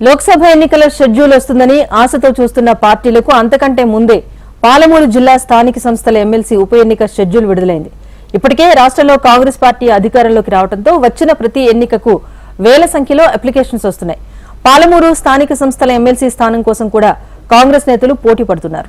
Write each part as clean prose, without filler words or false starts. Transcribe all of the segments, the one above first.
లోక్సభ ఎన్నికల షెడ్యూల్ వస్తుందని ఆశతో చూస్తున్న పార్టీలకు అంతకంటే ముందే పాలమూరు జిల్లా స్థానిక సంస్థల ఎమ్మెల్సీ ఉప ఎన్నిక షెడ్యూల్ విడుదలైంది. ఇప్పటికే రాష్ట్రంలో కాంగ్రెస్ పార్టీ అధికారంలోకి రావడంతో వచ్చిన ప్రతి ఎన్నికకు వేల సంఖ్యలో అప్లికేషన్స్ వస్తున్నాయి. పాలమూరు స్థానిక సంస్థల ఎమ్మెల్సీ స్థానం కోసం కూడా కాంగ్రెస్ నేతలు పోటీ పడుతున్నారు.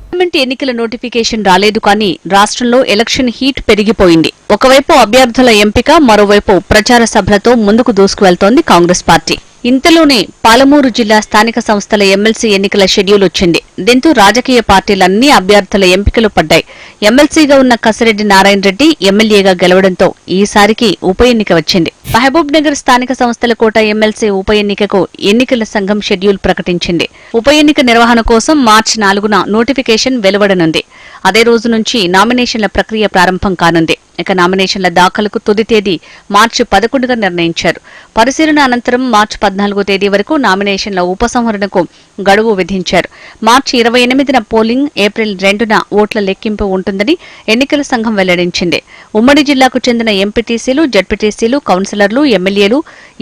పార్లమెంట్ ఎన్నికల నోటిఫికేషన్ రాలేదు కానీ రాష్ట్రంలో ఎలక్షన్ హీట్ పెరిగిపోయింది. ఒకవైపు అభ్యర్థుల ఎంపిక, మరోవైపు ప్రచార సభలతో ముందుకు దూసుకువెళ్తోంది కాంగ్రెస్ పార్టీ. ఇంతలోనే పాలమూరు జిల్లా స్థానిక సంస్థల ఎమ్మెల్సీ ఎన్నికల షెడ్యూల్ వచ్చింది. దీంతో రాజకీయ పార్టీలన్నీ అభ్యర్థుల ఎంపికలు పడ్డాయి. ఎమ్మెల్సీగా ఉన్న కసిరెడ్డి నారాయణ రెడ్డి ఎమ్మెల్యేగా గెలవడంతో ఈసారికి ఉప ఎన్నిక వచ్చింది. మహబూబ్ నగర్ స్థానిక సంస్థల కోట ఎమ్మెల్సీ ఉప ఎన్నికకు ఎన్నికల సంఘం షెడ్యూల్ ప్రకటించింది. ఉప ఎన్నిక నిర్వహణ కోసం మార్చి 4న నోటిఫికేషన్ వెలువడనుంది. అదే రోజు నుంచి నామినేషన్ల ప్రక్రియ ప్రారంభం కానుంది. ఇక నామినేషన్ల దాఖలుకు తుది తేదీ మార్చి 11గా నిర్ణయించారు. పరిశీలన అనంతరం మార్చి 14వ తేదీ వరకు నామినేషన్ల ఉపసంహరణకు గడువు విధించారు. మార్చి 28న పోలింగ్, ఏప్రిల్ 2న ఓట్ల లెక్కింపు ఉంటుందని ఎన్నికల సంఘం వెల్లడించింది. ఉమ్మడి జిల్లాకు చెందిన ఎంపీటీసీలు, జడ్పీటీసీలు, కౌన్సిలర్లు, ఎమ్మెల్యేలు,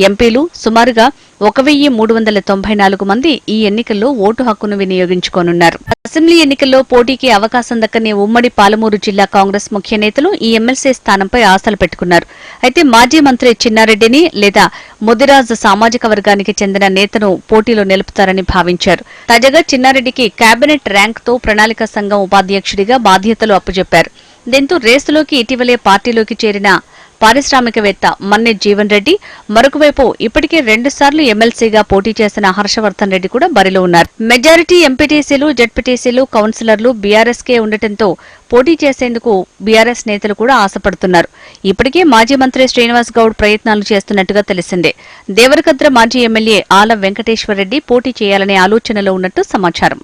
ఎంపీలు సుమారుగా 1394 మంది ఈ ఎన్నికల్లో ఓటు హక్కును వినియోగించుకోనున్నారు. అసెంబ్లీ ఎన్నికల్లో పోటీకి అవకాశం దక్కని ఉమ్మడి పాలమూరు జిల్లా కాంగ్రెస్ ముఖ్య నేతలు ఈ ఎమ్మెల్సీ స్థానంపై ఆశలు పెట్టుకున్నారు. అయితే మాజీ మంత్రి చిన్నారెడ్డిని లేదా ముదిరాజ్ సామాజిక వర్గానికి చెందిన నేతను పోటీలో నిలుపుతారని భావించారు. తాజాగా చిన్నారెడ్డికి కేబినెట్ ర్యాంక్తో ప్రణాళిక సంఘం ఉపాధ్యక్షుడిగా బాధ్యతలు అప్పచెప్పారు. దీంతో రేసులోకి ఇటీవలే పార్టీలోకి చేరిన పారిశ్రామికవేత్త మన్నె జీవన్ రెడ్డి, మరొకవైపు ఇప్పటికే 2 సార్లు ఎమ్మెల్సీగా పోటీ చేసిన హర్షవర్ధన్ రెడ్డి కూడా బరిలో ఉన్నారు. మెజారిటీ ఎంపీటీసీలు, జడ్పీటీసీలు, కౌన్సిలర్లు బీఆర్ఎస్కే ఉండటంతో పోటీ చేసేందుకు బీఆర్ఎస్ నేతలు కూడా ఆశపడుతున్నారు. ఇప్పటికే మాజీ మంత్రి శ్రీనివాస్ గౌడ్ ప్రయత్నాలు చేస్తున్నట్టుగా తెలిసిందే. దేవరకద్ర మాజీ ఎమ్మెల్యే ఆల వెంకటేశ్వరరెడ్డి పోటీ చేయాలనే ఆలోచనలో ఉన్నట్టు సమాచారం.